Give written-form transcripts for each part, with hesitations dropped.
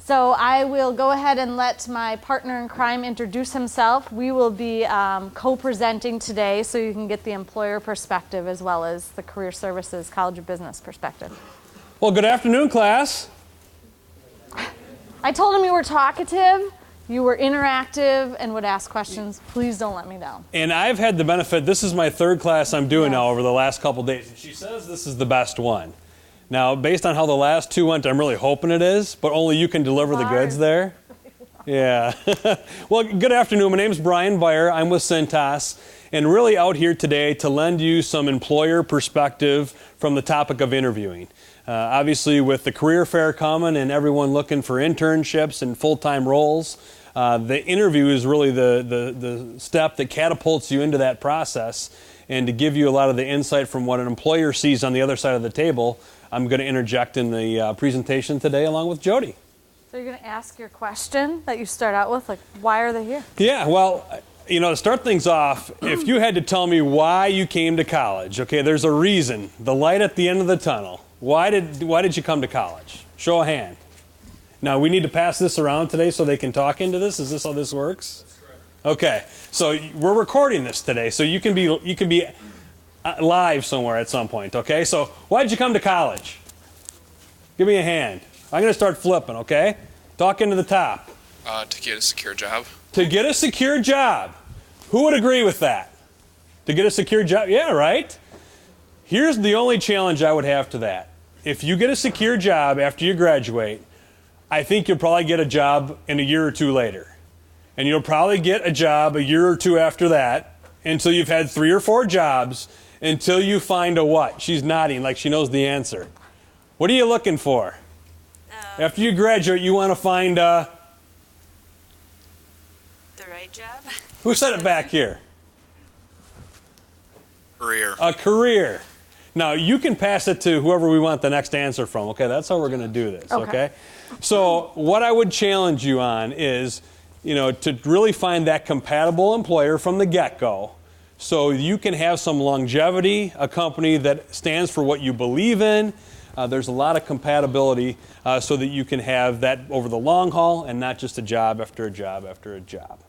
So I will go ahead and let my partner in crime introduce himself. We will be co-presenting today so you can get the employer perspective as well as the Career Services College of Business perspective. Well, good afternoon, class. I told him you were talkative, you were interactive, and would ask questions. Please don't let me down. And I've had the benefit, this is my third class I'm doing now over the last couple days. And she says this is the best one. Now, based on how the last two went, I'm really hoping it is, but only you can deliver the goods there. Yeah. Well, good afternoon. My name's Brian Beyer. I'm with Cintas, and really out here today to lend you some employer perspective from the topic of interviewing. Obviously, with the career fair coming and everyone looking for internships and full-time roles, the interview is really the step that catapults you into that process. And to give you a lot of the insight from what an employer sees on the other side of the table, I'm going to interject in the presentation today along with Jody. So you're going to ask your question that you start out with, like, why are they here? Yeah, well, you know, to start things off, if you had to tell me why you came to college, okay, there's a reason, the light at the end of the tunnel. Why did you come to college? Show of hand. Now, we need to pass this around today so they can talk into this. Is this how this works? That's correct. Okay, so we're recording this today, so you can be live somewhere at some point, okay? So why did you come to college? Give me a hand. I'm going to start flipping, okay? Talk into the top. To get a secure job. To get a secure job. Who would agree with that? To get a secure job? Yeah, right? Here's the only challenge I would have to that. If you get a secure job after you graduate, I think you'll probably get a job in a year or two later. And you'll probably get a job a year or two after that until you've had 3 or 4 jobs until you find a what? She's nodding like she knows the answer. What are you looking for? After you graduate, you want to find the right job. Who said it back here? Career. A career. Now, you can pass it to whoever we want the next answer from, okay? That's how we're going to do this, okay? So what I would challenge you on is, you know, to really find that compatible employer from the get-go so you can have some longevity, a company that stands for what you believe in. There's a lot of compatibility so that you can have that over the long haul and not just a job after a job after a job.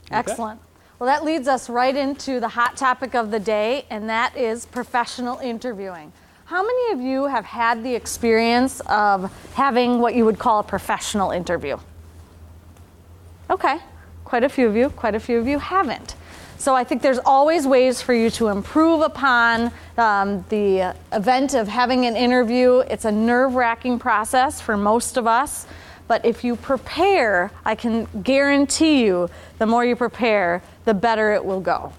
Okay? Excellent. Well, that leads us right into the hot topic of the day, and that is professional interviewing. How many of you have had the experience of having what you would call a professional interview? Okay, quite a few of you. Quite a few of you haven't. So I think there's always ways for you to improve upon the event of having an interview. It's a nerve-wracking process for most of us. But if you prepare, I can guarantee you, the more you prepare, the better it will go.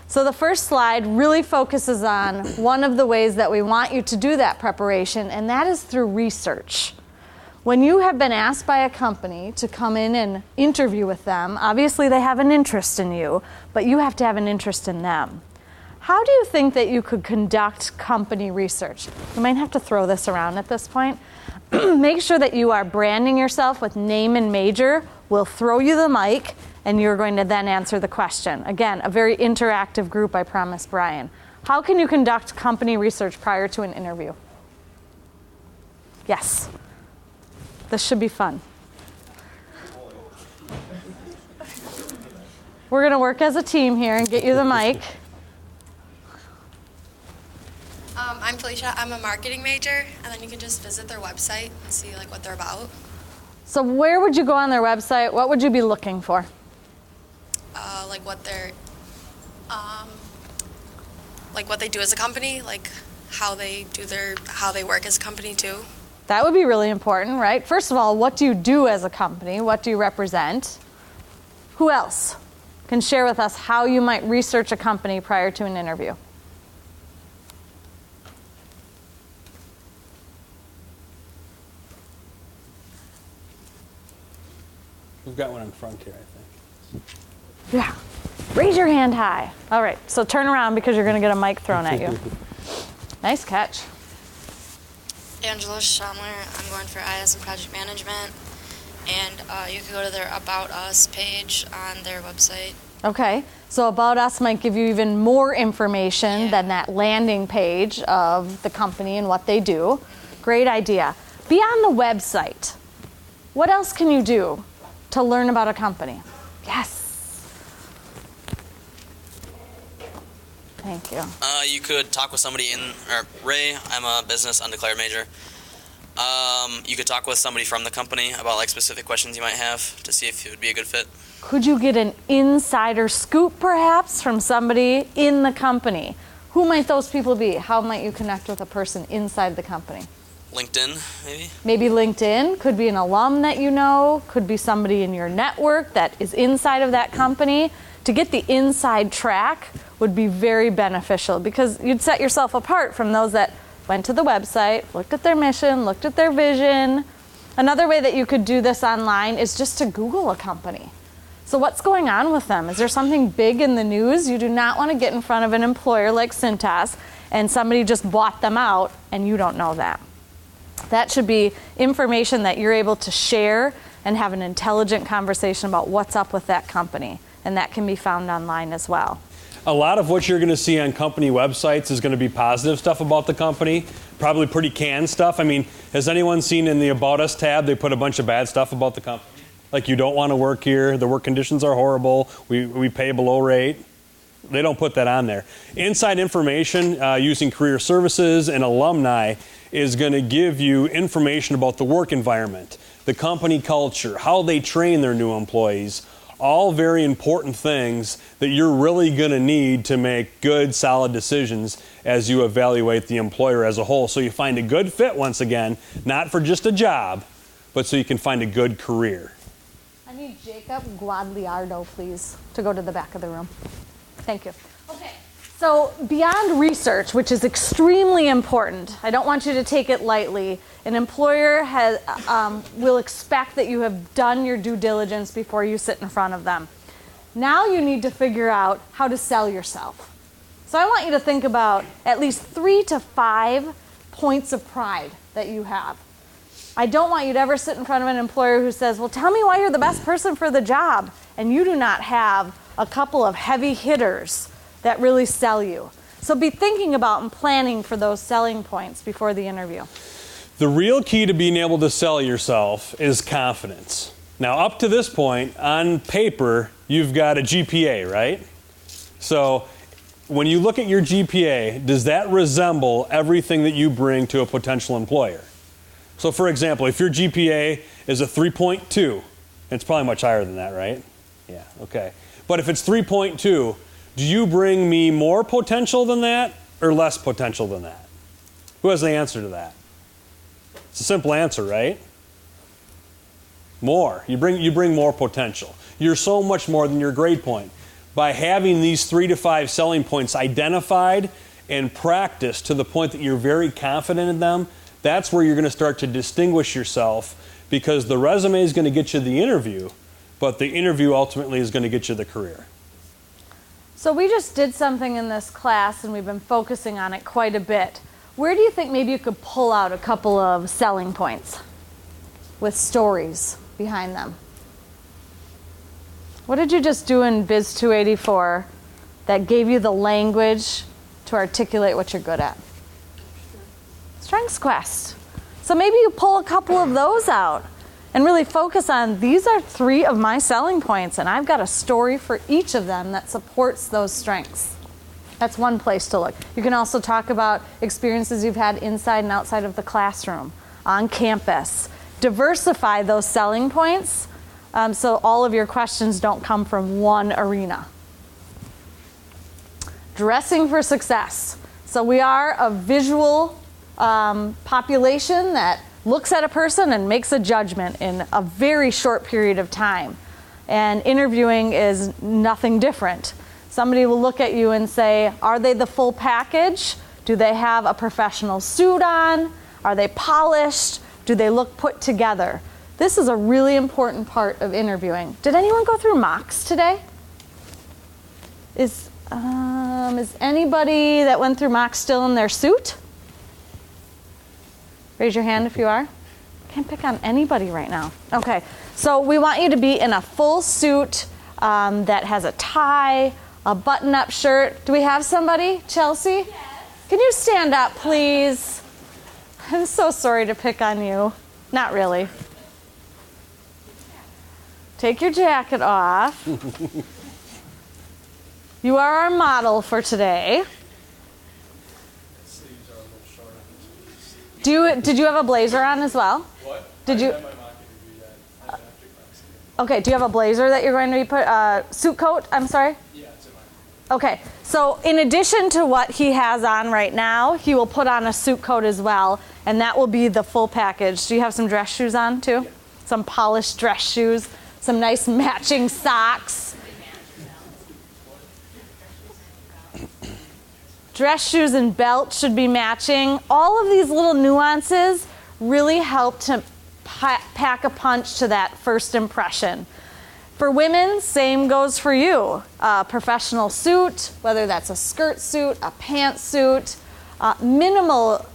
So the first slide really focuses on one of the ways that we want you to do that preparation, and that is through research. When you have been asked by a company to come in and interview with them, obviously they have an interest in you, but you have to have an interest in them. How do you think that you could conduct company research? You might have to throw this around at this point. Make sure that you are branding yourself with name and major. We'll throw you the mic, and you're going to then answer the question. Again, a very interactive group, I promise, Brian. How can you conduct company research prior to an interview? Yes. This should be fun. We're going to work as a team here and get you the mic. I'm Felicia. I'm a marketing major, and then you can just visit their website and see like what they're about. So where would you go on their website? What would you be looking for? Like what they're, like what they do as a company, like how they work as a company too. That would be really important, right? First of all, what do you do as a company? What do you represent? Who else can share with us how you might research a company prior to an interview? We've got one in front here, I think. Yeah. Raise your hand high. All right, so turn around because you're going to get a mic thrown at you. Nice catch. Angela Schomler. I'm going for IS and Project Management. And you can go to their About Us page on their website. Okay, so About Us might give you even more information than that landing page of the company and what they do. Great idea. Be on the website. What else can you do to learn about a company? Yes. Thank you. You could talk with somebody Ray, I'm a business undeclared major. You could talk with somebody from the company about like specific questions you might have to see if it would be a good fit. Could you get an insider scoop perhaps from somebody in the company? Who might those people be? How might you connect with a person inside the company? LinkedIn, maybe? Maybe LinkedIn, could be an alum that you know, could be somebody in your network that is inside of that company. To get the inside track would be very beneficial because you'd set yourself apart from those that went to the website, looked at their mission, looked at their vision. Another way that you could do this online is just to Google a company. So what's going on with them? Is there something big in the news? You do not want to get in front of an employer like Cintas and somebody just bought them out and you don't know that. That should be information that you're able to share and have an intelligent conversation about what's up with that company. And that can be found online as well. A lot of what you're going to see on company websites is going to be positive stuff about the company, probably pretty canned stuff. I mean, has anyone seen in the About Us tab, they put a bunch of bad stuff about the company? Like, you don't want to work here, the work conditions are horrible, we pay below rate. They don't put that on there. Inside information using career services and alumni is going to give you information about the work environment, the company culture, how they train their new employees, all very important things that you're really going to need to make good, solid decisions as you evaluate the employer as a whole. So you find a good fit once again, not for just a job, but so you can find a good career. I need Jacob Guadliardo, please, to go to the back of the room. Thank you. Okay, so beyond research, which is extremely important, I don't want you to take it lightly. An employer will expect that you have done your due diligence before you sit in front of them. Now you need to figure out how to sell yourself. So I want you to think about at least 3 to 5 points of pride that you have. I don't want you to ever sit in front of an employer who says, well, tell me why you're the best person for the job, and you do not have a couple of heavy hitters that really sell you. So be thinking about and planning for those selling points before the interview. The real key to being able to sell yourself is confidence. Now, up to this point, on paper, you've got a GPA, right? So when you look at your GPA, does that resemble everything that you bring to a potential employer? So for example, if your GPA is a 3.2, it's probably much higher than that, right? Yeah, okay. But if it's 3.2, do you bring me more potential than that or less potential than that? Who has the answer to that? It's a simple answer, right? More. You bring more potential. You're so much more than your grade point. By having these 3 to 5 selling points identified and practiced to the point that you're very confident in them, that's where you're going to start to distinguish yourself, because the resume is going to get you the interview, but the interview ultimately is going to get you the career. So we just did something in this class and we've been focusing on it quite a bit. Where do you think maybe you could pull out a couple of selling points with stories behind them? What did you just do in Biz 284 that gave you the language to articulate what you're good at? Strengths Quest. So maybe you pull a couple of those out and really focus on, these are 3 of my selling points and I've got a story for each of them that supports those strengths. That's one place to look. You can also talk about experiences you've had inside and outside of the classroom, on campus. Diversify those selling points so all of your questions don't come from one arena. Dressing for success. So we are a visual population that looks at a person and makes a judgment in a very short period of time. And interviewing is nothing different. Somebody will look at you and say, are they the full package? Do they have a professional suit on? Are they polished? Do they look put together? This is a really important part of interviewing. Did anyone go through mocks today? Is anybody that went through mocks still in their suit? Raise your hand if you are. Can't pick on anybody right now. Okay, so we want you to be in a full suit that has a tie, a button-up shirt. Do we have somebody? Chelsea? Yes. Can you stand up, please? I'm so sorry to pick on you. Not really. Take your jacket off. You are our model for today. Did you have a blazer on as well? What? Did you? I my mock interview yet. I'm after class. Okay, do you have a blazer that you're going to be suit coat, I'm sorry? Yeah, it's in my. Okay, so in addition to what he has on right now, he will put on a suit coat as well, and that will be the full package. Do you have some dress shoes on too? Yeah. Some polished dress shoes, some nice matching socks. Dress shoes and belt should be matching. All of these little nuances really help to pack a punch to that first impression. For women, same goes for you. A professional suit, whether that's a skirt suit, a pantsuit, minimal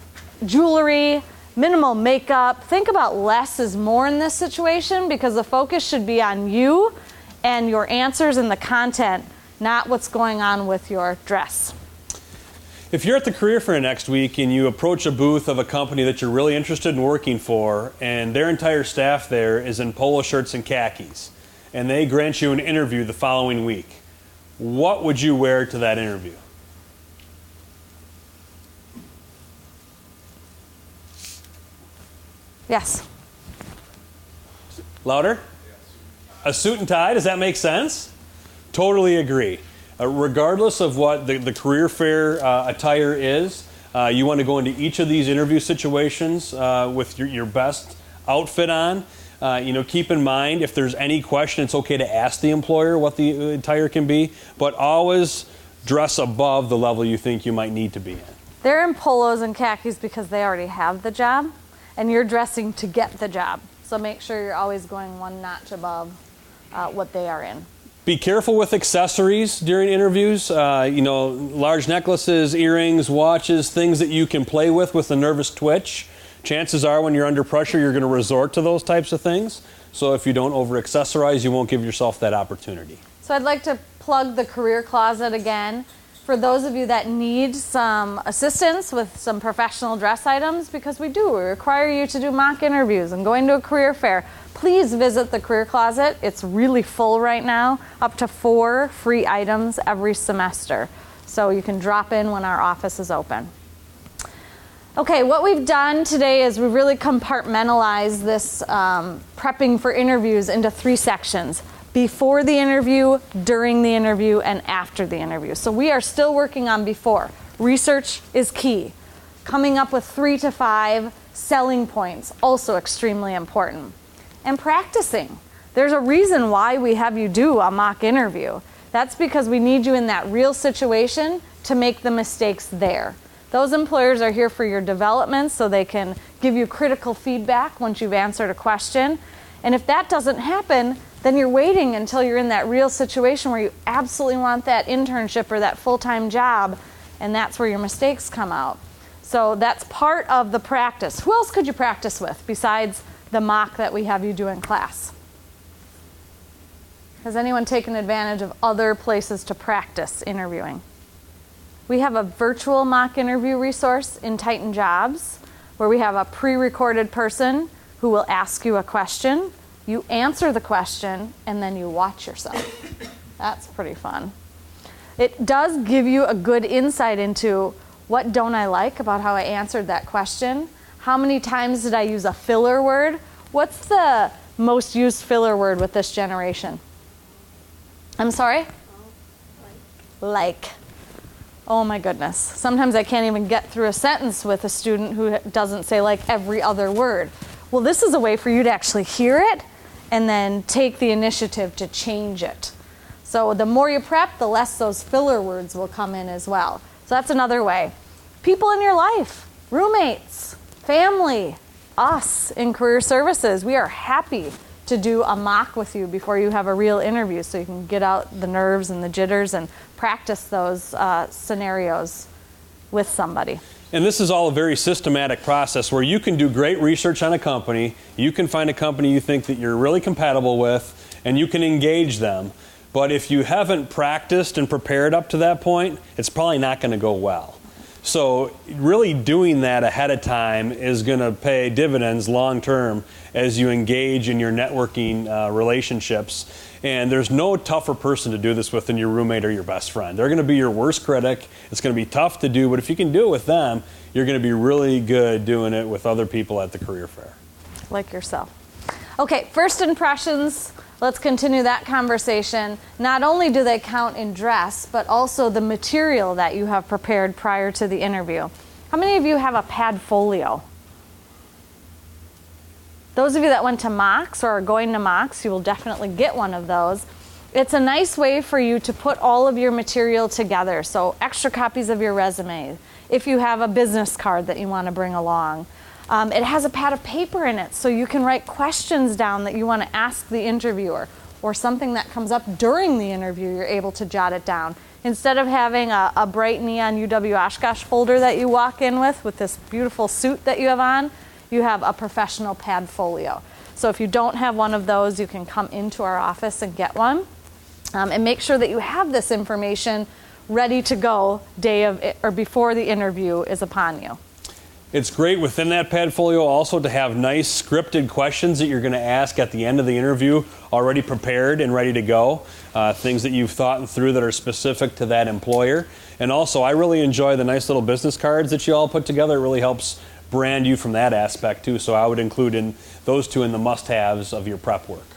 jewelry, minimal makeup. Think about less is more in this situation because the focus should be on you and your answers and the content, not what's going on with your dress. If you're at the career fair next week and you approach a booth of a company that you're really interested in working for and their entire staff there is in polo shirts and khakis and they grant you an interview the following week, what would you wear to that interview? Yes. Louder? A suit and tie, does that make sense? Totally agree. Regardless of what the career fair attire is, you want to go into each of these interview situations with your best outfit on. Keep in mind if there's any question, it's okay to ask the employer what the attire can be, but always dress above the level you think you might need to be in. They're in polos and khakis because they already have the job, and you're dressing to get the job. So make sure you're always going one notch above what they are in. Be careful with accessories during interviews. Large necklaces, earrings, watches, things that you can play with a nervous twitch. Chances are when you're under pressure, you're going to resort to those types of things. So if you don't over-accessorize, you won't give yourself that opportunity. So I'd like to plug the career closet again for those of you that need some assistance with some professional dress items, because we require you to do mock interviews and going to a career fair. Please visit the career closet. It's really full right now, up to 4 free items every semester. So you can drop in when our office is open. Okay, what we've done today is we've really compartmentalized this prepping for interviews into 3 sections: before the interview, during the interview, and after the interview. So we are still working on before. Research is key. Coming up with 3 to 5 selling points, also extremely important. And practicing. There's a reason why we have you do a mock interview. That's because we need you in that real situation to make the mistakes there. Those employers are here for your development so they can give you critical feedback once you've answered a question. And if that doesn't happen, then you're waiting until you're in that real situation where you absolutely want that internship or that full-time job, and that's where your mistakes come out. So that's part of the practice. Who else could you practice with besides the mock that we have you do in class? Has anyone taken advantage of other places to practice interviewing? We have a virtual mock interview resource in Titan Jobs where we have a pre-recorded person who will ask you a question. You answer the question and then you watch yourself. That's pretty fun. It does give you a good insight into what don't I like about how I answered that question. How many times did I use a filler word? What's the most used filler word with this generation? I'm sorry? Like. Oh my goodness. Sometimes I can't even get through a sentence with a student who doesn't say like every other word. Well, this is a way for you to actually hear it and then take the initiative to change it. So the more you prep, the less those filler words will come in as well. So that's another way. People in your life, roommates, family, us in career services, we are happy to do a mock with you before you have a real interview so you can get out the nerves and the jitters and practice those scenarios with somebody. And this is all a very systematic process where you can do great research on a company, you can find a company you think that you're really compatible with, and you can engage them. But if you haven't practiced and prepared up to that point, it's probably not going to go well. So really doing that ahead of time is going to pay dividends long term as you engage in your networking relationships. And there's no tougher person to do this with than your roommate or your best friend. They're going to be your worst critic. It's going to be tough to do, but if you can do it with them, you're going to be really good doing it with other people at the career fair. Like yourself. Okay, first impressions. Let's continue that conversation. Not only do they count in dress, but also the material that you have prepared prior to the interview. How many of you have a padfolio? Those of you that went to mocks or are going to mocks, you will definitely get one of those. It's a nice way for you to put all of your material together. So extra copies of your resume, if you have a business card that you want to bring along. It has a pad of paper in it, so you can write questions down that you want to ask the interviewer, or something that comes up during the interview, you're able to jot it down. Instead of having a bright neon UW Oshkosh folder that you walk in with this beautiful suit that you have on, you have a professional padfolio. So if you don't have one of those, you can come into our office and get one. And make sure that you have this information ready to go before the interview is upon you. It's great within that padfolio also to have nice scripted questions that you're going to ask at the end of the interview already prepared and ready to go. Things that you've thought through that are specific to that employer. And also, I really enjoy the nice little business cards that you all put together. It really helps brand you from that aspect too. So I would include in those two in the must-haves of your prep work.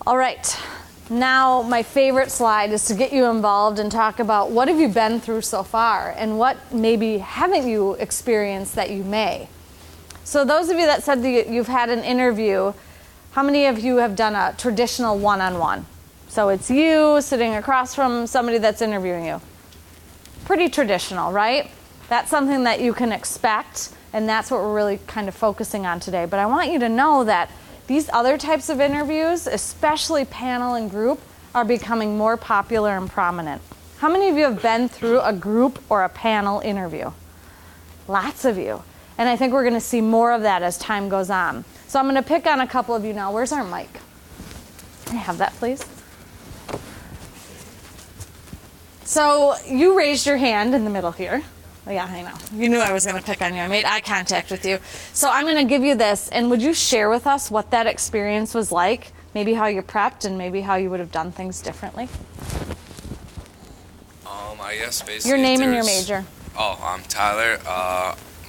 All right. Now, my favorite slide is to get you involved and talk about what have you been through so far and what maybe haven't you experienced that you may. So those of you that said that you've had an interview, how many of you have done a traditional one-on-one? So it's you sitting across from somebody that's interviewing you. Pretty traditional, right? That's something that you can expect, and that's what we're really kind of focusing on today. But I want you to know that these other types of interviews, especially panel and group, are becoming more popular and prominent. How many of you have been through a group or a panel interview? Lots of you. And I think we're going to see more of that as time goes on. So I'm going to pick on a couple of you now. Where's our mic? Can I have that, please? So you raised your hand in the middle here. Yeah, I know. You knew I was going to pick on you. I made eye contact with you. So I'm going to give you this, and would you share with us what that experience was like? Maybe how you prepped and maybe how you would have done things differently? I guess basically your name and your major. Oh, I'm Tyler.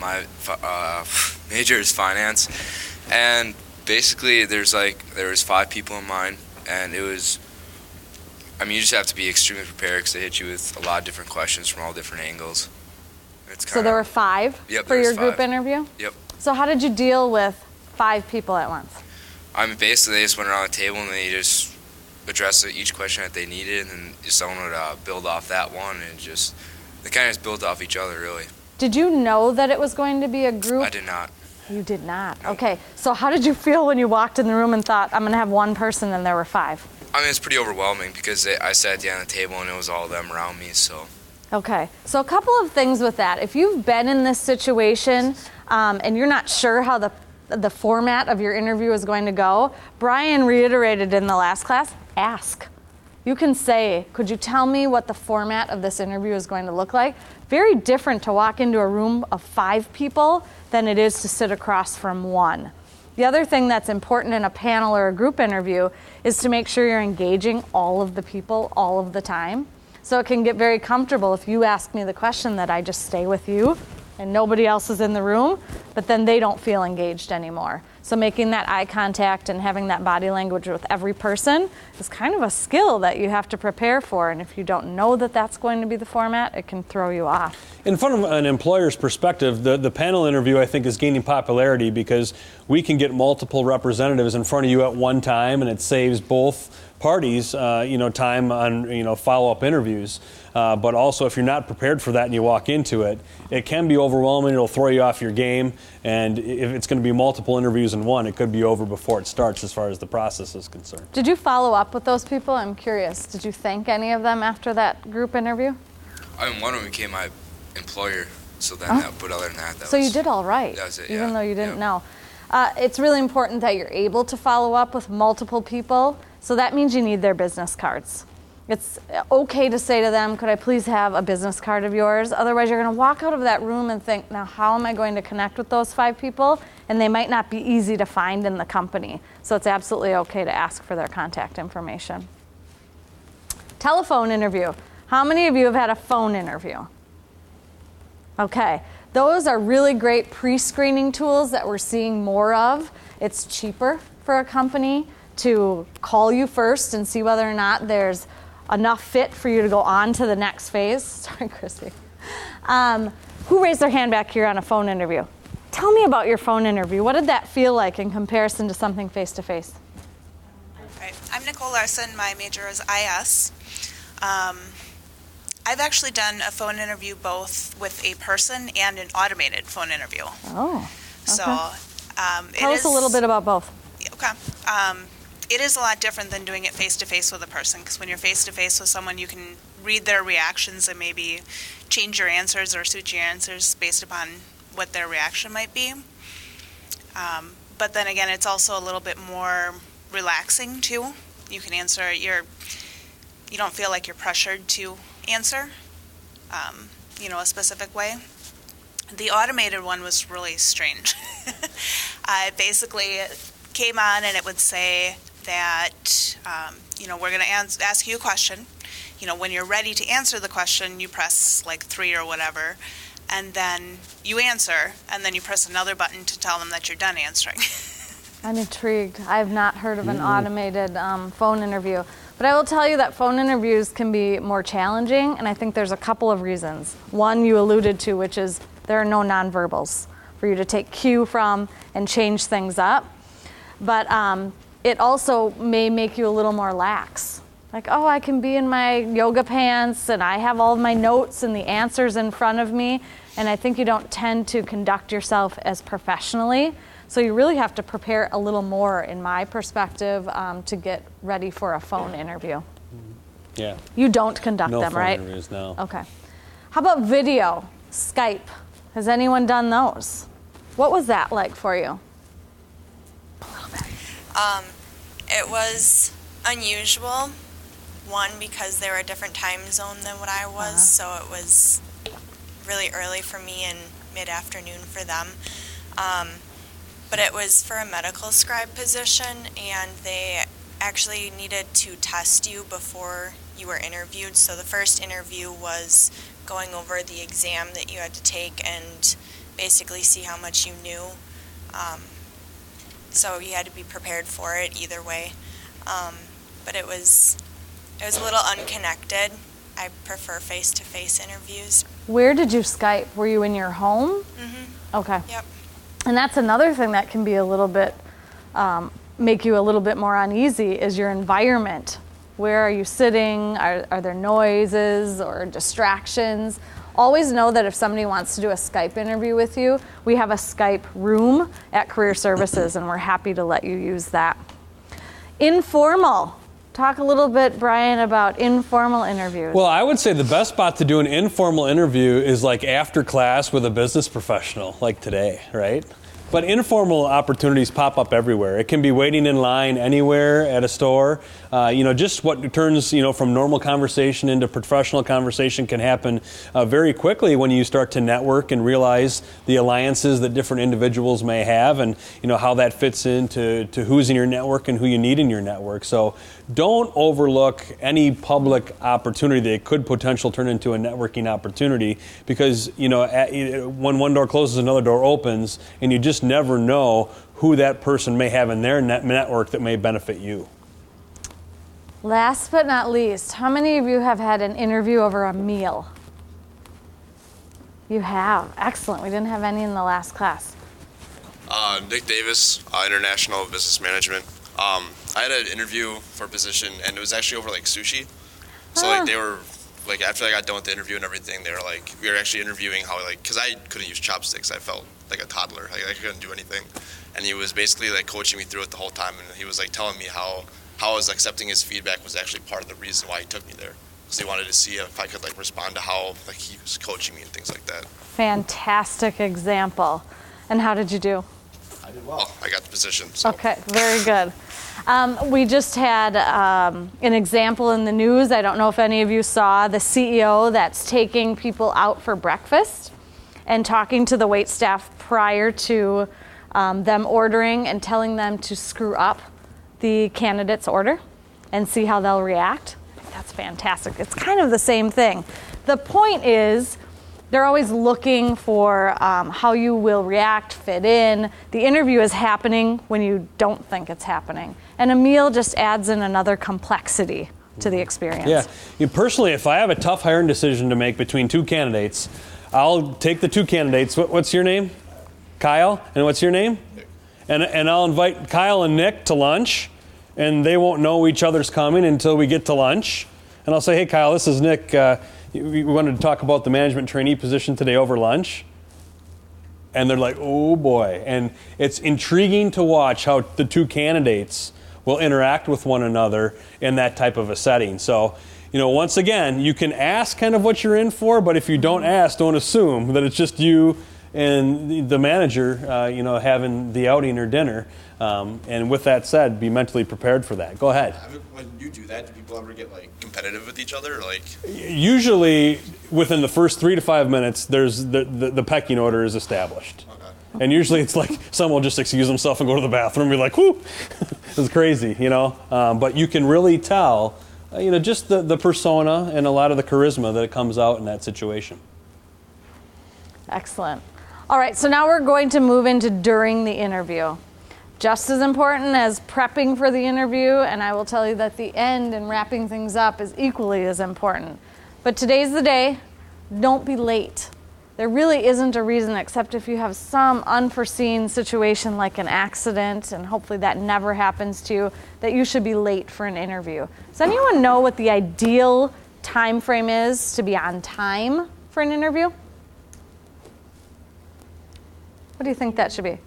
My major is finance. And basically there was 5 people in mine, and it was, you just have to be extremely prepared because they hit you with a lot of different questions from all different angles. So there were 5 for your group interview? Yep. So how did you deal with 5 people at once? Basically they just went around the table and they just addressed each question that they needed, and someone would build off that one, and they kind of just built off each other, really. Did you know that it was going to be a group? I did not. You did not? No. Okay. So how did you feel when you walked in the room and thought, I'm going to have one person, and there were 5? It's pretty overwhelming because I sat at the end of the table and it was all of them around me, so. Okay, so a couple of things with that. If you've been in this situation and you're not sure how the format of your interview is going to go, Brian reiterated in the last class, ask. You can say, could you tell me what the format of this interview is going to look like? Very different to walk into a room of 5 people than it is to sit across from one. The other thing that's important in a panel or a group interview is to make sure you're engaging all of the people all of the time. So it can get very comfortable if you ask me the question that I just stay with you and nobody else is in the room, but then they don't feel engaged anymore. So making that eye contact and having that body language with every person is kind of a skill that you have to prepare for. And if you don't know that that's going to be the format, it can throw you off. In front of an employer's perspective, the panel interview, I think, is gaining popularity because we can get multiple representatives in front of you at one time, and it saves both parties, time on, follow-up interviews. But also, if you're not prepared for that and you walk into it, it can be overwhelming. It'll throw you off your game. And if it's going to be multiple interviews in one, it could be over before it starts as far as the process is concerned. Did you follow up with those people? I'm curious. Did you thank any of them after that group interview? One of them became my employer, so then but other than that, you did all right, that was it, even yeah. though you didn't Yep. know. It's really important that you're able to follow up with multiple people. So that means you need their business cards. It's okay to say to them, could I please have a business card of yours? Otherwise, you're going to walk out of that room and think, now how am I going to connect with those 5 people? And they might not be easy to find in the company. So it's absolutely okay to ask for their contact information. Telephone interview. How many of you have had a phone interview? Okay. Those are really great pre-screening tools that we're seeing more of. It's cheaper for a company to call you first and see whether or not there's enough fit for you to go on to the next phase. Sorry, Chrissy. Who raised their hand back here on a phone interview? Tell me about your phone interview. What did that feel like in comparison to something face-to-face? Right. I'm Nicole Larson. My major is IS. I've actually done a phone interview both with a person and an automated phone interview. Oh, okay. So Tell us a little bit about both. Okay. It is a lot different than doing it face-to-face with a person, because when you're face-to-face with someone, you can read their reactions and maybe change your answers or switch your answers based upon what their reaction might be. But then again, it's also a little bit more relaxing too. You can answer, you don't feel like you're pressured to answer, a specific way. The automated one was really strange. It basically came on and it would say that, we're going to ask you a question. When you're ready to answer the question, you press like 3 or whatever, and then you answer, and then you press another button to tell them that you're done answering. I'm intrigued. I have not heard of an automated phone interview. But I will tell you that phone interviews can be more challenging, and I think there's a couple of reasons. One you alluded to, which is there are no nonverbals for you to take cue from and change things up. But it also may make you a little more lax. Like, oh, I can be in my yoga pants and I have all of my notes and the answers in front of me, and I think you don't tend to conduct yourself as professionally. So you really have to prepare a little more, in my perspective, to get ready for a phone interview. Yeah. You don't conduct them, right? No phone interviews, no. Okay. How about video, Skype? Has anyone done those? What was that like for you? A little bit. It was unusual. One, because they were a different time zone than what I was, so it was really early for me and mid-afternoon for them. But it was for a medical scribe position, and they actually needed to test you before you were interviewed. So the first interview was going over the exam that you had to take and basically see how much you knew. So you had to be prepared for it either way. But it was a little unconnected. I prefer face-to-face interviews. Where did you Skype? Were you in your home? Mm-hmm. Okay. Yep. And that's another thing that can be a little bit, make you a little bit more uneasy, is your environment. Where are you sitting? Are there noises or distractions? Always know that if somebody wants to do a Skype interview with you, we have a Skype room at Career Services, and we're happy to let you use that. Informal. Talk a little bit, Brian, about informal interviews. Well, I would say the best spot to do an informal interview is like after class with a business professional, like today, right? But informal opportunities pop up everywhere. It can be waiting in line anywhere at a store. Just what turns, from normal conversation into professional conversation can happen very quickly when you start to network and realize the alliances that different individuals may have, and how that fits into who's in your network and who you need in your network. So don't overlook any public opportunity that could potentially turn into a networking opportunity, because when one door closes, another door opens, and you just never know who that person may have in their network that may benefit you. Last but not least, how many of you have had an interview over a meal? You have. Excellent. We didn't have any in the last class. Nick Davis, International Business Management. I had an interview for a position, and it was actually over sushi. So they were after I got done with the interview and everything, they were we were actually interviewing how because I couldn't use chopsticks. I felt like a toddler. I couldn't do anything, and he was basically coaching me through it the whole time, and he was telling me how I was accepting his feedback was actually part of the reason why he took me there, because he wanted to see if I could respond to how he was coaching me and things like that. Fantastic example. And how did you do? I did well. I got the position. So. Okay, very good. We just had an example in the news. I don't know if any of you saw the CEO that's taking people out for breakfast and talking to the wait staff prior to them ordering and telling them to screw up the candidate's order and see how they'll react. That's fantastic. It's kind of the same thing. The point is, they're always looking for how you will react, fit in. The interview is happening when you don't think it's happening. And a meal just adds in another complexity to the experience. Yeah. Personally, if I have a tough hiring decision to make between two candidates, I'll take the two candidates. What's your name? Kyle. And what's your name? Nick. And I'll invite Kyle and Nick to lunch, and they won't know each other's coming until we get to lunch. And I'll say, hey, Kyle, this is Nick. We wanted to talk about the management trainee position today over lunch. And they're like, oh boy. And it's intriguing to watch how the two candidates will interact with one another in that type of a setting. So, once again, you can ask kind of what you're in for, but if you don't ask, don't assume that it's just you and the manager, having the outing or dinner. And with that said, be mentally prepared for that. Go ahead. When you do that, do people ever get competitive with each other? Usually, within the first 3 to 5 minutes, there's the pecking order is established. Okay. And usually, it's like someone will just excuse themselves and go to the bathroom and be like, "Whoo, it's crazy," But you can really tell, just the persona and a lot of the charisma that comes out in that situation. Excellent. All right, so now we're going to move into during the interview. Just as important as prepping for the interview, and I will tell you that the end and wrapping things up is equally as important. But today's the day. Don't be late. There really isn't a reason, except if you have some unforeseen situation like an accident, and hopefully that never happens to you, that you should be late for an interview. Does anyone know what the ideal time frame is to be on time for an interview? What do you think that should be?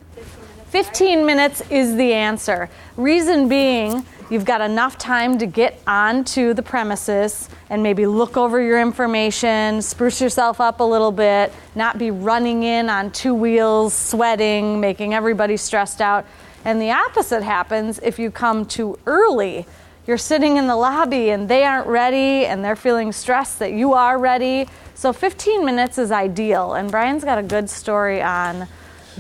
15 minutes is the answer. Reason being, you've got enough time to get onto the premises and maybe look over your information, spruce yourself up a little bit, not be running in on 2 wheels, sweating, making everybody stressed out. And the opposite happens if you come too early. You're sitting in the lobby and they aren't ready and they're feeling stressed that you are ready. So 15 minutes is ideal. And Brian's got a good story on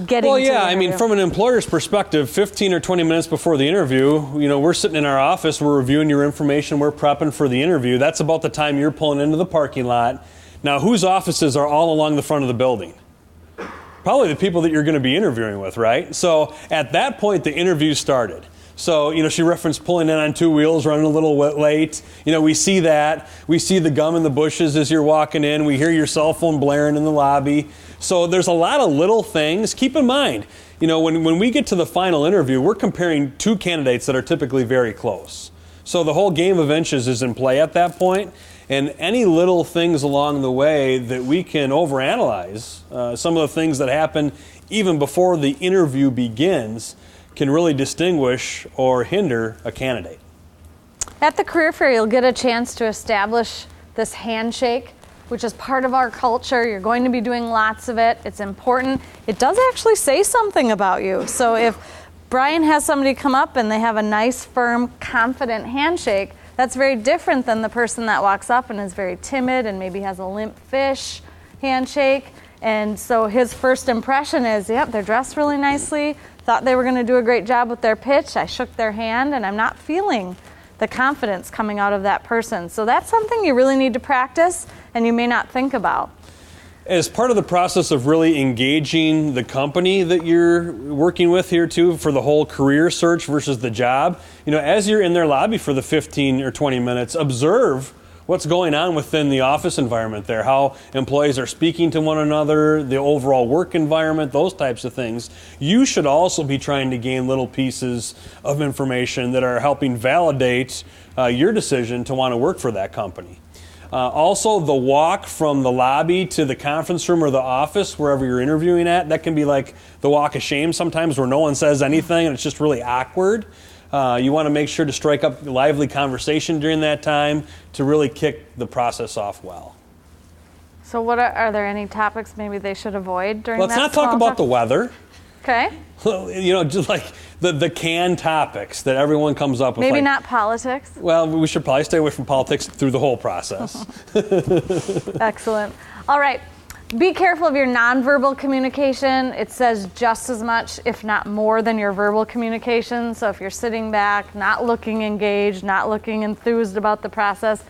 getting to the interview. From an employer's perspective, 15 or 20 minutes before the interview, we're sitting in our office, we're reviewing your information, we're prepping for the interview. That's about the time you're pulling into the parking lot. Now, whose offices are all along the front of the building? Probably the people that you're going to be interviewing with, right? So at that point, the interview started. So, she referenced pulling in on 2 wheels, running a little late. We see that. We see the gum in the bushes as you're walking in. We hear your cell phone blaring in the lobby. So there's a lot of little things. Keep in mind, when we get to the final interview, we're comparing 2 candidates that are typically very close. So the whole game of inches is in play at that point. And any little things along the way that we can overanalyze, some of the things that happen even before the interview begins, can really distinguish or hinder a candidate. At the career fair, you'll get a chance to establish this handshake, which is part of our culture. You're going to be doing lots of it. It's important. It does actually say something about you. So if Brian has somebody come up and they have a nice, firm, confident handshake, that's very different than the person that walks up and is very timid and maybe has a limp fish handshake. And so his first impression is, yep, they're dressed really nicely, thought they were going to do a great job with their pitch. I shook their hand and I'm not feeling the confidence coming out of that person. So that's something you really need to practice and you may not think about. As part of the process of really engaging the company that you're working with here too for the whole career search versus the job, as you're in their lobby for the 15 or 20 minutes, observe what's going on within the office environment there, how employees are speaking to one another, the overall work environment, those types of things. You should also be trying to gain little pieces of information that are helping validate your decision to want to work for that company. Also, the walk from the lobby to the conference room or the office, wherever you're interviewing at, that can be like the walk of shame sometimes where no one says anything and it's just really awkward. You want to make sure to strike up lively conversation during that time to really kick the process off well. So what are there any topics maybe they should avoid during that? Let's not talk about the weather. Okay. Just like the canned topics that everyone comes up with. Maybe like, not politics. Well, we should probably stay away from politics through the whole process. Excellent. All right. Be careful of your nonverbal communication. It says just as much, if not more, than your verbal communication. So if you're sitting back, not looking engaged, not looking enthused about the process,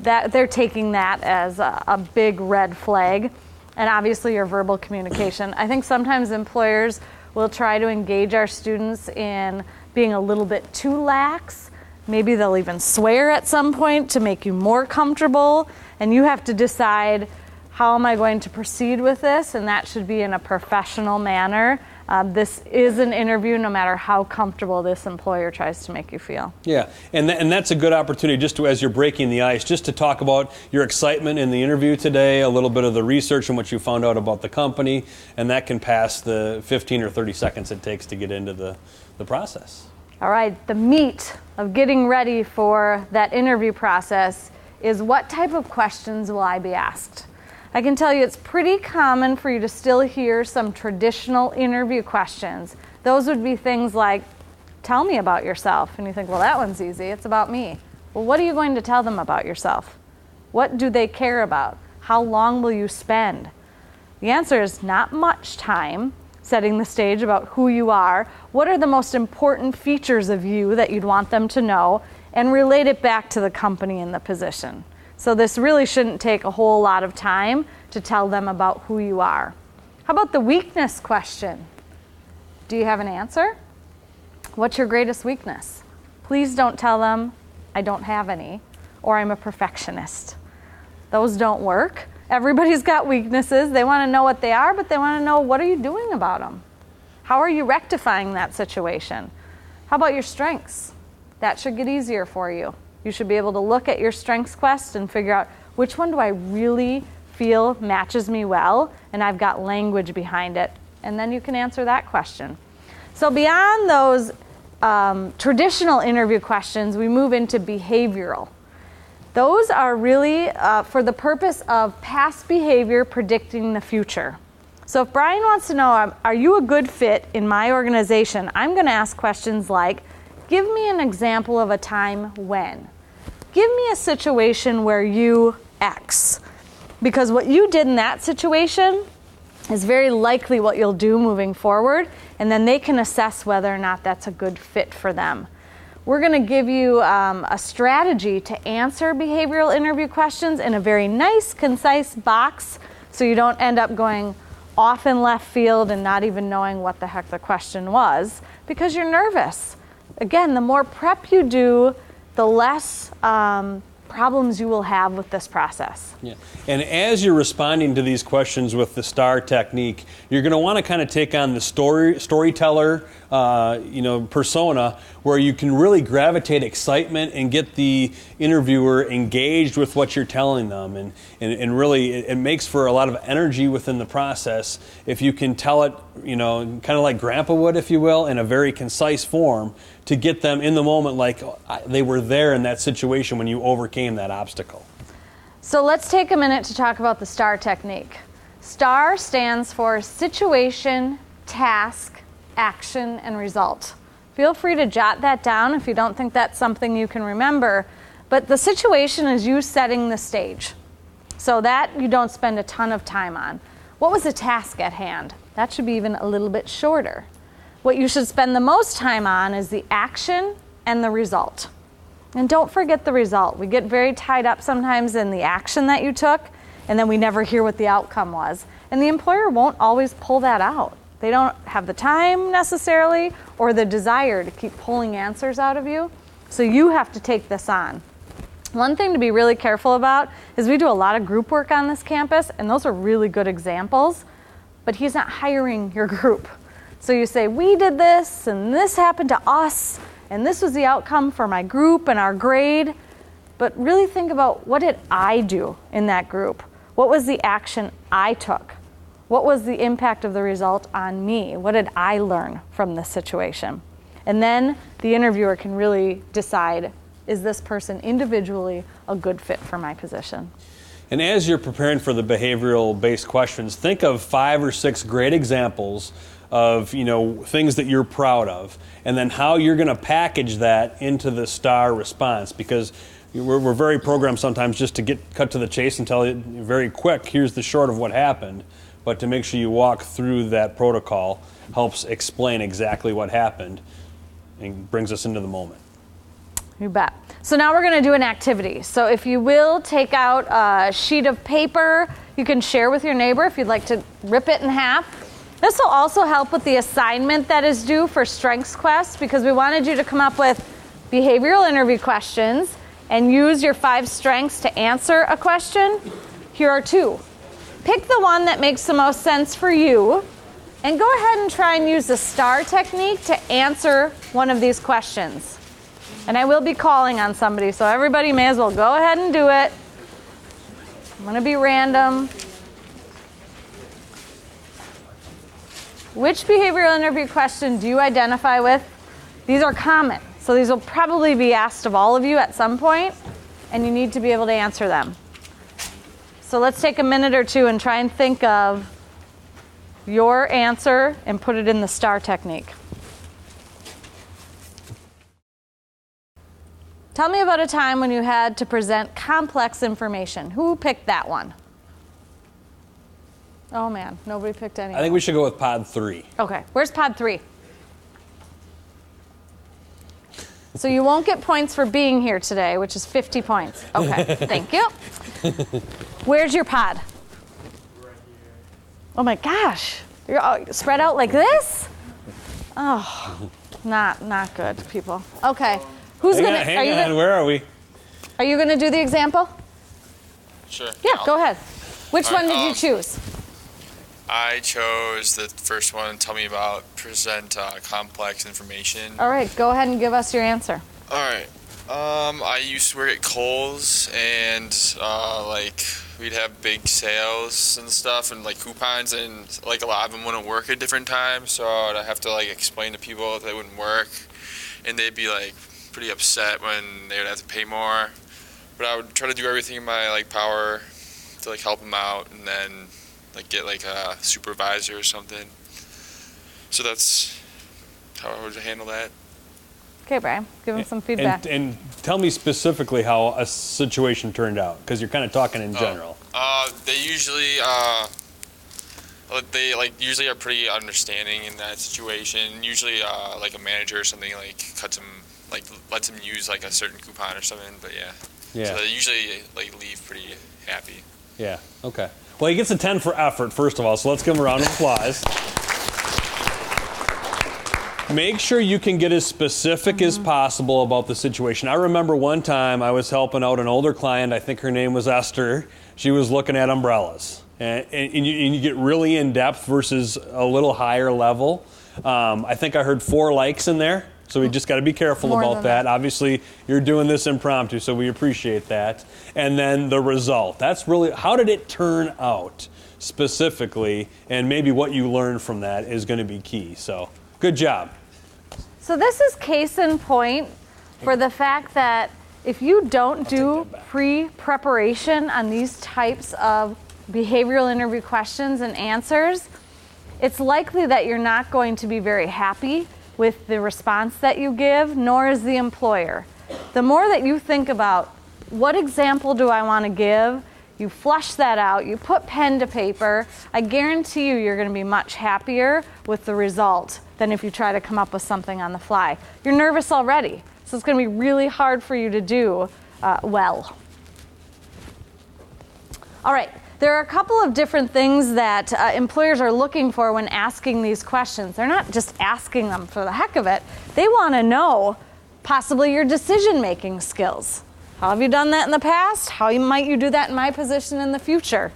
that they're taking that as a big red flag. And obviously your verbal communication. I think sometimes employers will try to engage our students in being a little bit too lax. Maybe they'll even swear at some point to make you more comfortable. And you have to decide, how am I going to proceed with this? And that should be in a professional manner. This is an interview no matter how comfortable this employer tries to make you feel. Yeah, and that's a good opportunity just to, as you're breaking the ice, just to talk about your excitement in the interview today, a little bit of the research and what you found out about the company, and that can pass the 15 or 30 seconds it takes to get into the process. All right, the meat of getting ready for that interview process is, what type of questions will I be asked? I can tell you it's pretty common for you to still hear some traditional interview questions. Those would be things like, tell me about yourself. And you think, well, that one's easy. It's about me. Well, what are you going to tell them about yourself? What do they care about? How long will you spend? The answer is not much time, setting the stage about who you are. What are the most important features of you that you'd want them to know? And relate it back to the company and the position. So this really shouldn't take a whole lot of time to tell them about who you are. How about the weakness question? Do you have an answer? What's your greatest weakness? Please don't tell them, I don't have any, or I'm a perfectionist. Those don't work. Everybody's got weaknesses. They want to know what they are, but they want to know, what are you doing about them? How are you rectifying that situation? How about your strengths? That should get easier for you. You should be able to look at your strengths quest and figure out, which one do I really feel matches me well, and I've got language behind it. And then you can answer that question. So beyond those traditional interview questions, we move into behavioral. Those are really for the purpose of past behavior predicting the future. So if Brian wants to know, are you a good fit in my organization, I'm going to ask questions like, give me an example of a time when. Give me a situation where you X. Because what you did in that situation is very likely what you'll do moving forward, and then they can assess whether or not that's a good fit for them. We're going to give you a strategy to answer behavioral interview questions in a very nice, concise box, so you don't end up going off in left field and not even knowing what the heck the question was, because you're nervous. Again, the more prep you do, the less problems you will have with this process. Yeah. And as you're responding to these questions with the STAR technique, you're going to want to kind of take on the storyteller persona, where you can really gravitate excitement and get the interviewer engaged with what you're telling them. And really, it makes for a lot of energy within the process if you can tell it, kind of like Grandpa would, if you will, in a very concise form, to get them in the moment like they were there in that situation when you overcame that obstacle. So let's take a minute to talk about the STAR technique. STAR stands for situation, task, action, and result. Feel free to jot that down if you don't think that's something you can remember. But the situation is you setting the stage. So that you don't spend a ton of time on. What was the task at hand? That should be even a little bit shorter. What you should spend the most time on is the action and the result. And don't forget the result. We get very tied up sometimes in the action that you took, and then we never hear what the outcome was. And the employer won't always pull that out. They don't have the time necessarily or the desire to keep pulling answers out of you. So you have to take this on. One thing to be really careful about is we do a lot of group work on this campus, and those are really good examples, but he's not hiring your group. So you say, we did this, and this happened to us, and this was the outcome for my group and our grade. But really think about, what did I do in that group? What was the action I took? What was the impact of the result on me? What did I learn from this situation? And then the interviewer can really decide, is this person individually a good fit for my position? And as you're preparing for the behavioral-based questions, think of 5 or 6 great examples of things that you're proud of, and then how you're going to package that into the STAR response, because we're very programmed sometimes just to cut to the chase and tell you very quick, here's the short of what happened. But to make sure you walk through that protocol helps explain exactly what happened and brings us into the moment. You bet. So now we're going to do an activity. So if you will, take out a sheet of paper. You can share with your neighbor if you'd like to rip it in half. This will also help with the assignment that is due for Strengths Quest, because we wanted you to come up with behavioral interview questions and use your 5 strengths to answer a question. Here are 2. Pick the one that makes the most sense for you, and go ahead and try and use the STAR technique to answer one of these questions. And I will be calling on somebody, so everybody may as well go ahead and do it. I'm going to be random. Which behavioral interview question do you identify with? These are common, so these will probably be asked of all of you at some point, and you need to be able to answer them. So let's take a minute or two and try and think of your answer and put it in the STAR technique. Tell me about a time when you had to present complex information. Who picked that one? Oh man, nobody picked any. I think we should go with pod 3. Okay, where's pod 3? So you won't get points for being here today, which is 50 points. Okay, thank you. Where's your pod? Right here. Oh my gosh, you're all spread out like this? Oh, not good, people. Okay, who's gonna? Hang on, where are we? Are you gonna do the example? Sure. Yeah, go ahead. Which All one right, did you choose? I chose the first one. Tell me about present complex information. All right, go ahead and give us your answer. All right. I used to work at Kohl's, and we'd have big sales and stuff, and coupons, and a lot of them wouldn't work at different times, so I'd have to explain to people that they wouldn't work, and they'd be pretty upset when they would have to pay more. But I would try to do everything in my power to help them out, and then get a supervisor or something. So that's how I would handle that. Okay, Brian, give him some feedback. And tell me specifically how a situation turned out, because you're kind of talking in general. They usually usually are pretty understanding in that situation. Usually a manager or something cuts them, lets them use a certain coupon or something. But yeah. So they usually leave pretty happy. Yeah. Okay. Well, he gets a 10 for effort, first of all, so let's give him a round of applause. Make sure you can get as specific as possible about the situation. I remember one time I was helping out an older client. I think her name was Esther. She was looking at umbrellas. And you get really in-depth versus a little higher level. I think I heard 4 likes in there. So we just got to be careful about that. Obviously, you're doing this impromptu, so we appreciate that. And then the result. That's really, how did it turn out specifically? And maybe what you learned from that is going to be key. So good job. So this is case in point for the fact that if you don't do pre-preparation on these types of behavioral interview questions and answers, it's likely that you're not going to be very happy with the response that you give, nor is the employer. The more that you think about what example do I want to give, you flush that out, you put pen to paper, I guarantee you're going to be much happier with the result than if you try to come up with something on the fly. You're nervous already, so it's going to be really hard for you to do well. All right. There are a couple of different things that employers are looking for when asking these questions. They're not just asking them for the heck of it. They want to know possibly your decision-making skills. How have you done that in the past? How might you do that in my position in the future?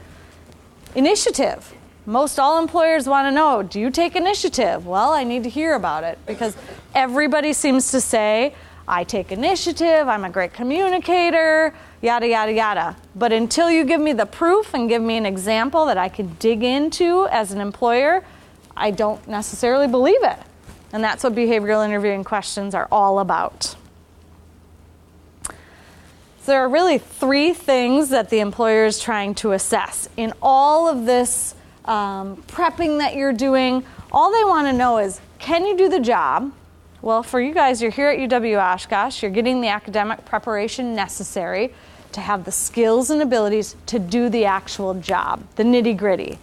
Initiative. Most all employers want to know, do you take initiative? Well, I need to hear about it, because everybody seems to say, I take initiative, I'm a great communicator, yada, yada, yada. But until you give me the proof and give me an example that I can dig into as an employer, I don't necessarily believe it. And that's what behavioral interviewing questions are all about. So there are really 3 things that the employer is trying to assess. In all of this prepping that you're doing, All they want to know is, can you do the job? Well, for you guys, you're here at UW Oshkosh. You're getting the academic preparation necessary to have the skills and abilities to do the actual job, the nitty-gritty.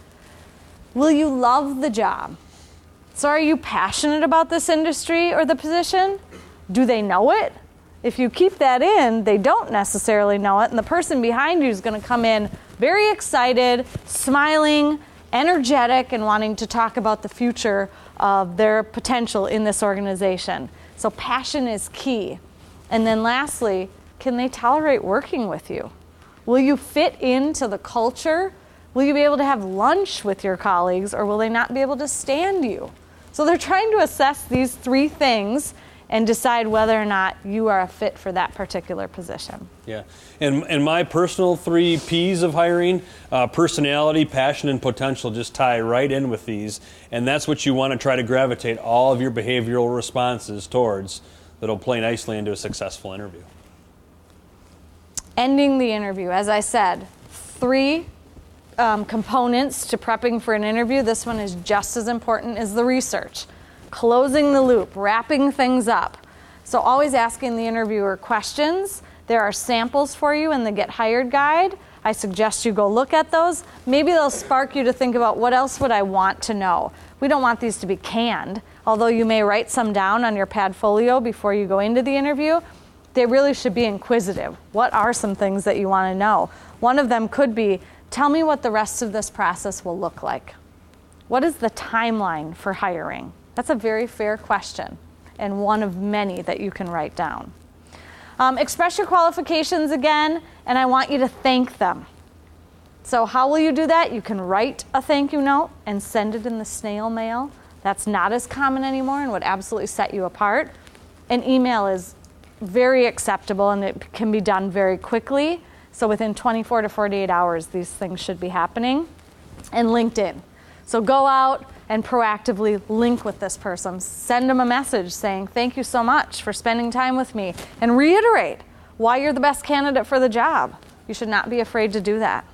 Will you love the job? So are you passionate about this industry or the position? Do they know it? If you keep that in, they don't necessarily know it, and the person behind you is going to come in very excited, smiling, energetic, and wanting to talk about the future of their potential in this organization. So passion is key. And then lastly, can they tolerate working with you? Will you fit into the culture? Will you be able to have lunch with your colleagues, or will they not be able to stand you? So they're trying to assess these three things and decide whether or not you are a fit for that particular position. Yeah, and my personal 3 P's of hiring, personality, passion, and potential just tie right in with these, and that's what you want to try to gravitate all of your behavioral responses towards that'll play nicely into a successful interview. Ending the interview, as I said, 3 components to prepping for an interview. This one is just as important as the research. Closing the loop, wrapping things up. So always asking the interviewer questions. There are samples for you in the Get Hired guide. I suggest you go look at those. Maybe they'll spark you to think about, what else would I want to know? We don't want these to be canned, although you may write some down on your Padfolio before you go into the interview. They really should be inquisitive. What are some things that you want to know? One of them could be, tell me what the rest of this process will look like. What is the timeline for hiring? That's a very fair question, and one of many that you can write down. Express your qualifications again, and I want you to thank them. So how will you do that? You can write a thank you note and send it in the snail mail. That's not as common anymore and would absolutely set you apart. An email is very acceptable, and it can be done very quickly. So within 24 to 48 hours, these things should be happening. And LinkedIn. So go out and proactively link with this person. Send them a message saying, thank you so much for spending time with me, and reiterate why you're the best candidate for the job. You should not be afraid to do that.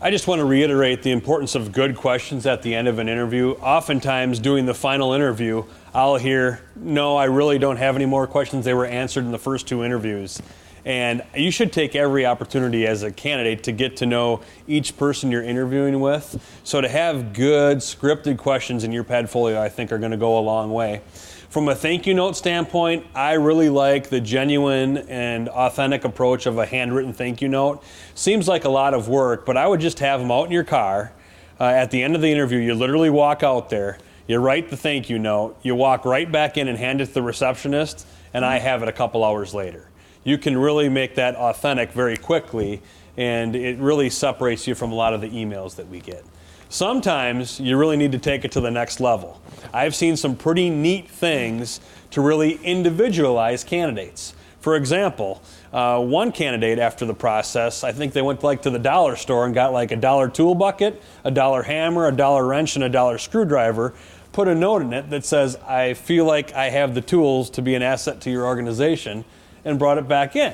I just want to reiterate the importance of good questions at the end of an interview. Oftentimes, doing the final interview, I'll hear, no, I really don't have any more questions. They were answered in the first 2 interviews. And you should take every opportunity as a candidate to get to know each person you're interviewing with. So to have good scripted questions in your Padfolio, I think, are going to go a long way. From a thank you note standpoint, I really like the genuine and authentic approach of a handwritten thank you note. Seems like a lot of work, but I would just have them out in your car. At the end of the interview, you literally walk out there, you write the thank you note, you walk right back in and hand it to the receptionist, and I have it a couple hours later. You can really make that authentic very quickly, and it really separates you from a lot of the emails that we get. Sometimes you really need to take it to the next level. I've seen some pretty neat things to really individualize candidates. For example, one candidate after the process, I think they went to the dollar store and got like a $1 tool bucket, a $1 hammer, a $1 wrench, and a $1 screwdriver, put a note in it that says, I feel like I have the tools to be an asset to your organization, and brought it back in.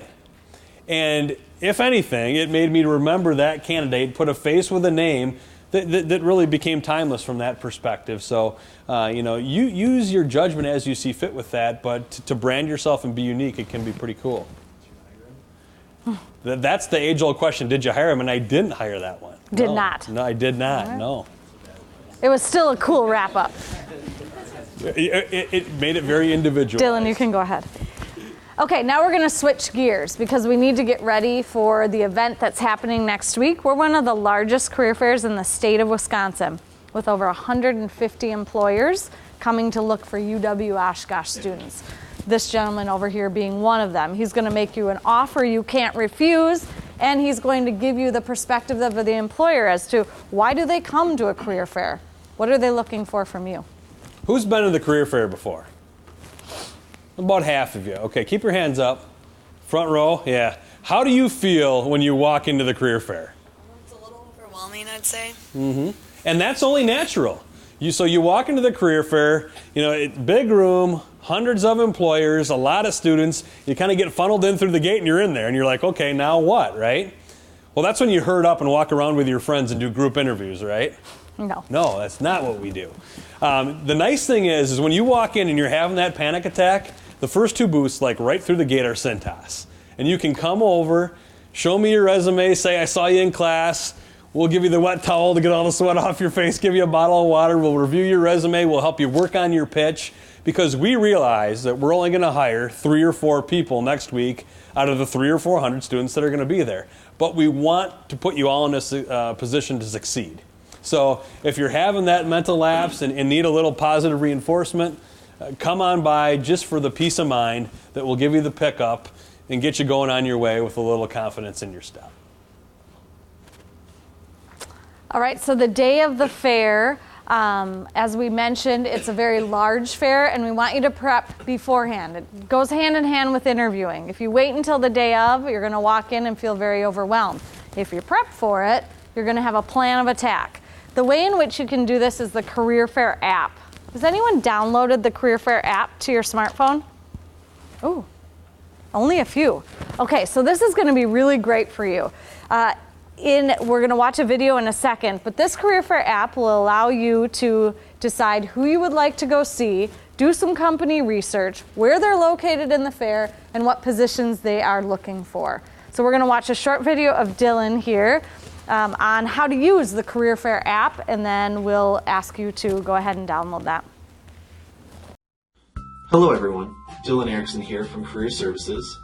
And if anything, it made me remember that candidate, put a face with a name that really became timeless from that perspective. So, you use your judgment as you see fit with that, but to brand yourself and be unique, it can be pretty cool. That's the age-old question, did you hire him? And I didn't hire that one. Did not. No, I did not, Right. No. It was still a cool wrap-up. It made it very individual. Dylan, you can go ahead. Okay, now we're going to switch gears because we need to get ready for the event that's happening next week. We're one of the largest career fairs in the state of Wisconsin, with over 150 employers coming to look for UW Oshkosh students. This gentleman over here being one of them. He's going to make you an offer you can't refuse, and he's going to give you the perspective of the employer as to why do they come to a career fair? What are they looking for from you? Who's been to the career fair before? About half of you. Okay, keep your hands up. Front row, yeah. How do you feel when you walk into the career fair? It's a little overwhelming, I'd say. Mm-hmm. And that's only natural. So you walk into the career fair, big room, hundreds of employers, a lot of students. You kind of get funneled in through the gate and you're in there and you're like, okay, now what, right? Well, that's when you herd up and walk around with your friends and do group interviews, right? No. No, that's not what we do. The nice thing is when you walk in and you're having that panic attack, the first 2 booths, like right through the gate, are Cintas. And you can come over, show me your resume, say I saw you in class. We'll give you the wet towel to get all the sweat off your face, give you a bottle of water. We'll review your resume. We'll help you work on your pitch because we realize that we're only going to hire 3 or 4 people next week out of the 300 or 400 students that are going to be there. But we want to put you all in a position to succeed. So if you're having that mental lapse and need a little positive reinforcement, come on by just for the peace of mind that will give you the pickup and get you going on your way with a little confidence in your step. All right, so the day of the fair, as we mentioned, it's a very large fair, and we want you to prep beforehand. It goes hand in hand with interviewing. If you wait until the day of, you're going to walk in and feel very overwhelmed. If you prep for it, you're going to have a plan of attack. The way in which you can do this is the Career Fair app. Has anyone downloaded the Career Fair app to your smartphone? Ooh, only a few. Okay, so this is going to be really great for you. We're going to watch a video in a second, but this Career Fair app will allow you to decide who you would like to go see, do some company research, where they're located in the fair, and what positions they are looking for. So we're going to watch a short video of Dylan here on how to use the Career Fair app, and then we'll ask you to go ahead and download that. Hello everyone, Dylan Erickson here from Career Services.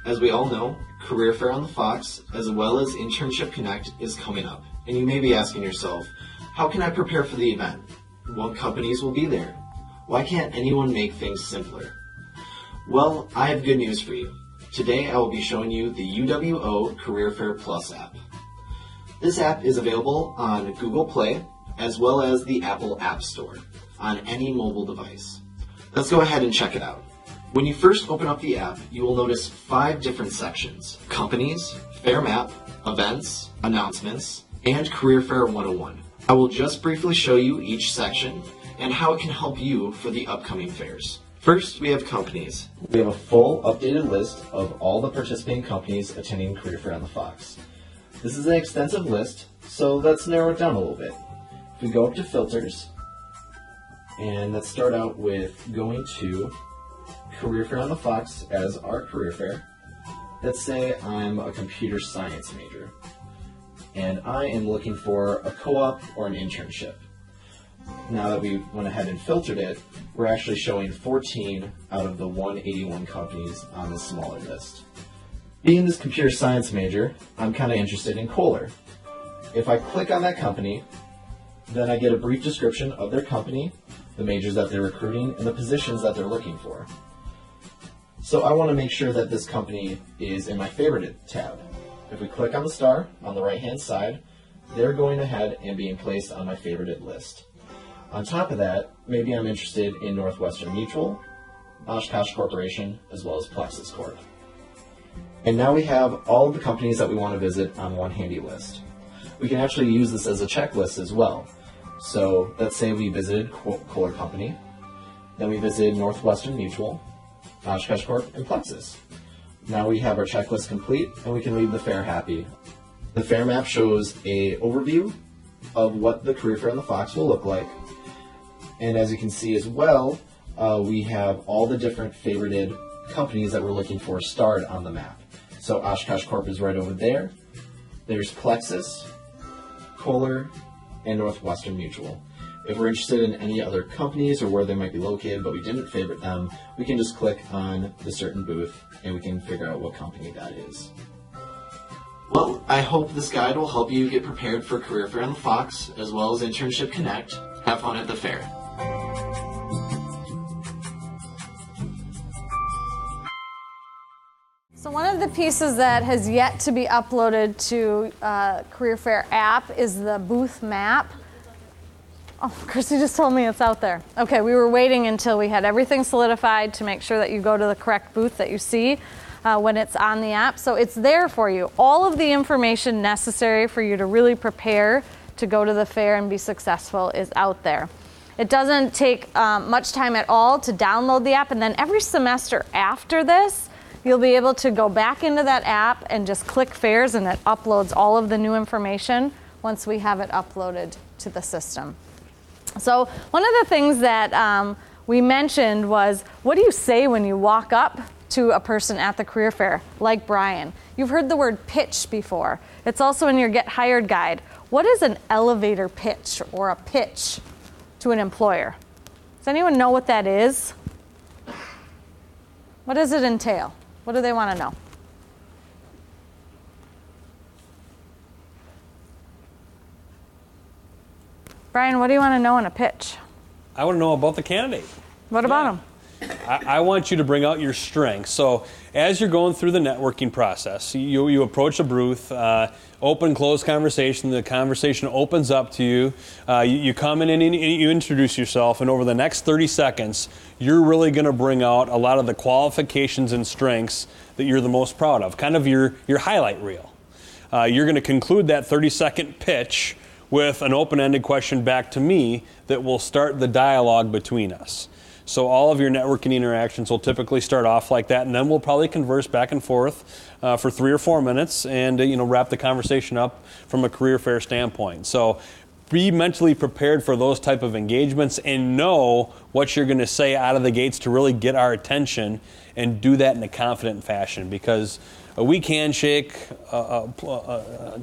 As we all know, Career Fair on the Fox, as well as Internship Connect, is coming up. And you may be asking yourself, how can I prepare for the event? What companies will be there? Why can't anyone make things simpler? Well, I have good news for you. Today I will be showing you the UWO Career Fair Plus app. This app is available on Google Play, as well as the Apple App Store, on any mobile device. Let's go ahead and check it out. When you first open up the app, you will notice 5 different sections: companies, fair map, events, announcements, and Career Fair 101. I will just briefly show you each section and how it can help you for the upcoming fairs. First, we have companies. We have a full updated list of all the participating companies attending Career Fair on the Fox. This is an extensive list, so let's narrow it down a little bit. If we go up to filters, and let's start out with going to Career Fair on the Fox as our career fair. Let's say I'm a computer science major, and I am looking for a co-op or an internship. Now that we went ahead and filtered it, we're actually showing 14 out of the 181 companies on this smaller list. Being this computer science major, I'm kind of interested in Kohler. If I click on that company, then I get a brief description of their company, the majors that they're recruiting, and the positions that they're looking for. So I want to make sure that this company is in my favorited tab. If we click on the star on the right-hand side, they're going ahead and being placed on my favorited list. On top of that, maybe I'm interested in Northwestern Mutual, Oshkosh Corporation, as well as Plexus Corp. And now we have all of the companies that we want to visit on one handy list. We can actually use this as a checklist as well. So let's say we visited Kohler Company, then we visited Northwestern Mutual, Oshkosh Corp, and Plexus. Now we have our checklist complete, and we can leave the fair happy. The fair map shows an overview of what the Career Fair on the Fox will look like. And as you can see as well, we have all the different favorited companies that we're looking for starred on the map. So Oshkosh Corp is right over there. There's Plexus, Kohler, and Northwestern Mutual. If we're interested in any other companies or where they might be located, but we didn't favorite them, we can just click on the certain booth and we can figure out what company that is. Well, I hope this guide will help you get prepared for Career Fair on the Fox, as well as Internship Connect. Have fun at the fair. So one of the pieces that has yet to be uploaded to Career Fair app is the booth map. Oh, Christy just told me it's out there. Okay, we were waiting until we had everything solidified to make sure that you go to the correct booth that you see when it's on the app. So it's there for you. All of the information necessary for you to really prepare to go to the fair and be successful is out there. It doesn't take much time at all to download the app, and then every semester after this, you'll be able to go back into that app and just click fairs, and it uploads all of the new information once we have it uploaded to into the system. So one of the things that we mentioned was, what do you say when you walk up to a person at the career fair, like Brian? You've heard the word pitch before. It's also in your Get Hired guide. What is an elevator pitch or a pitch to an employer? Does anyone know what that is? What does it entail? What do they want to know? Brian, what do you want to know in a pitch? I want to know about the candidate. What about them? I want you to bring out your strengths. So as you're going through the networking process, you approach a booth, open, close conversation. The conversation opens up to you. You come in and you introduce yourself, and over the next 30 seconds, you're really going to bring out a lot of the qualifications and strengths that you're the most proud of, kind of your highlight reel. You're going to conclude that 30-second pitch with an open-ended question back to me that will start the dialogue between us. So all of your networking interactions will typically start off like that, and then we'll probably converse back and forth for 3 or 4 minutes and wrap the conversation up from a career fair standpoint. So be mentally prepared for those type of engagements and know what you're going to say out of the gates to really get our attention, and do that in a confident fashion, because a weak handshake,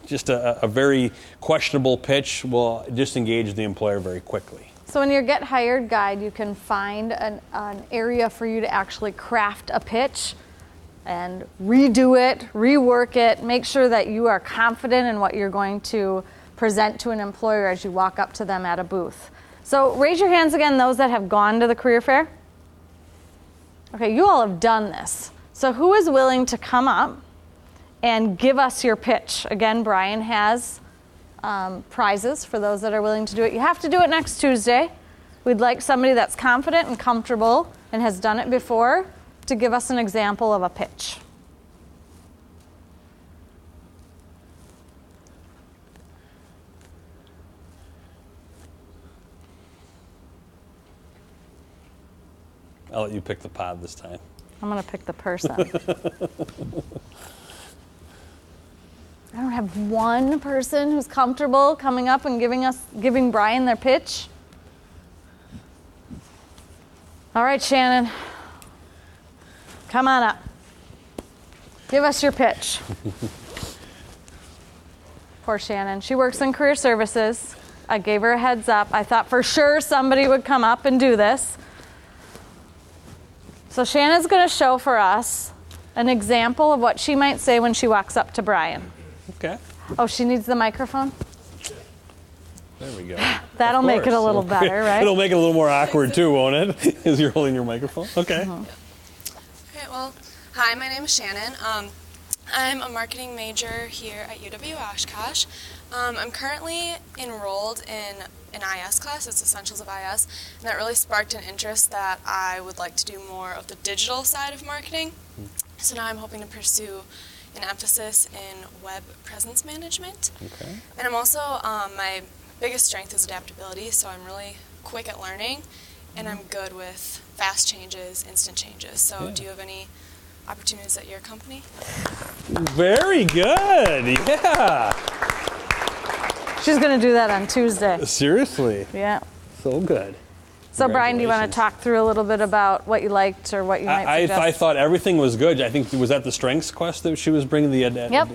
just a very questionable pitch will disengage the employer very quickly. So in your Get Hired guide, you can find an area for you to actually craft a pitch and redo it, rework it, make sure that you are confident in what you're going to present to an employer as you walk up to them at a booth. So raise your hands again, those that have gone to the career fair. Okay, you all have done this. So who is willing to come up and give us your pitch? Again, Brian has prizes for those that are willing to do it. You have to do it next Tuesday. We'd like somebody that's confident and comfortable and has done it before to give us an example of a pitch. I'll let you pick the pod this time. I'm going to pick the person. I don't have one person who's comfortable coming up and giving Brian their pitch. All right, Shannon. Come on up. Give us your pitch. Poor Shannon. She works in career services. I gave her a heads up. I thought for sure somebody would come up and do this. So Shannon's going to show for us an example of what she might say when she walks up to Brian. Okay. Oh, she needs the microphone? There we go. That'll make it a little better, right? It'll make it a little more awkward too, won't it? As you're holding your microphone. Okay. Okay, well, hi, my name is Shannon. I'm a marketing major here at UW Oshkosh. I'm currently enrolled in an IS class. It's Essentials of IS, and that really sparked an interest that I would like to do more of the digital side of marketing. So now I'm hoping to pursue an emphasis in web presence management. Okay. And I'm also, my biggest strength is adaptability, so I'm really quick at learning, and I'm good with fast changes, instant changes. So do you have any opportunities at your company? Very good. Yeah. She's going to do that on Tuesday. Seriously. Yeah. So good. So Brian, do you want to talk through a little bit about what you liked or what you might suggest? I thought everything was good. I think, was that the strengths quest that she was bringing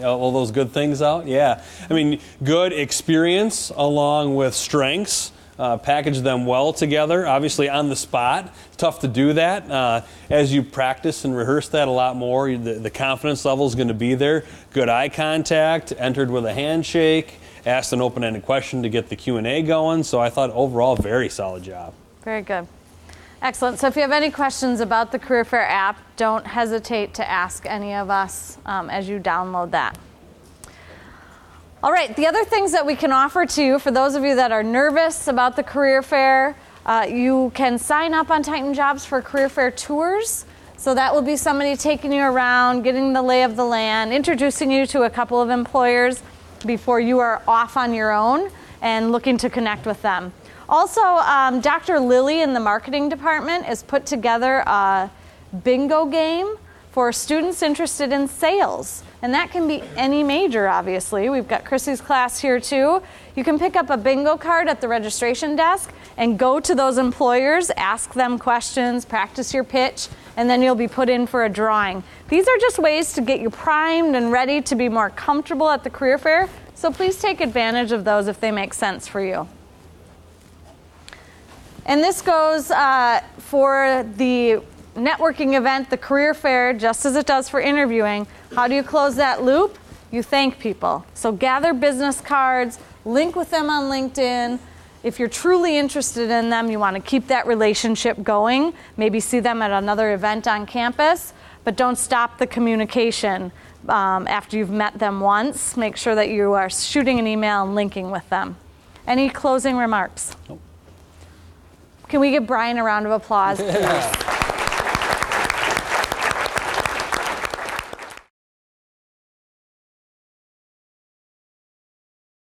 all those good things out? Yeah. I mean, good experience along with strengths. Package them well together, obviously on the spot. Tough to do that. As you practice and rehearse that a lot more, the confidence level is going to be there. Good eye contact, entered with a handshake, asked an open-ended question to get the Q&A going. So I thought overall, very solid job. Very good. Excellent. So if you have any questions about the Career Fair app, don't hesitate to ask any of us as you download that. All right, the other things that we can offer to you, for those of you that are nervous about the Career Fair, you can sign up on Titan Jobs for Career Fair tours. So that will be somebody taking you around, getting the lay of the land, introducing you to a couple of employers before you are off on your own and looking to connect with them. Also, Dr. Lilly in the marketing department has put together a bingo game for students interested in sales. And that can be any major, obviously. We've got Chrissy's class here too. You can pick up a bingo card at the registration desk and go to those employers, ask them questions, practice your pitch, and then you'll be put in for a drawing. These are just ways to get you primed and ready to be more comfortable at the career fair. So please take advantage of those if they make sense for you. And this goes for the networking event, the career fair, just as it does for interviewing. How do you close that loop? You thank people. So gather business cards, link with them on LinkedIn. If you're truly interested in them, you want to keep that relationship going. Maybe see them at another event on campus, but don't stop the communication after you've met them once. Make sure that you are shooting an email and linking with them. Any closing remarks? Nope. Can we give Brian a round of applause, please?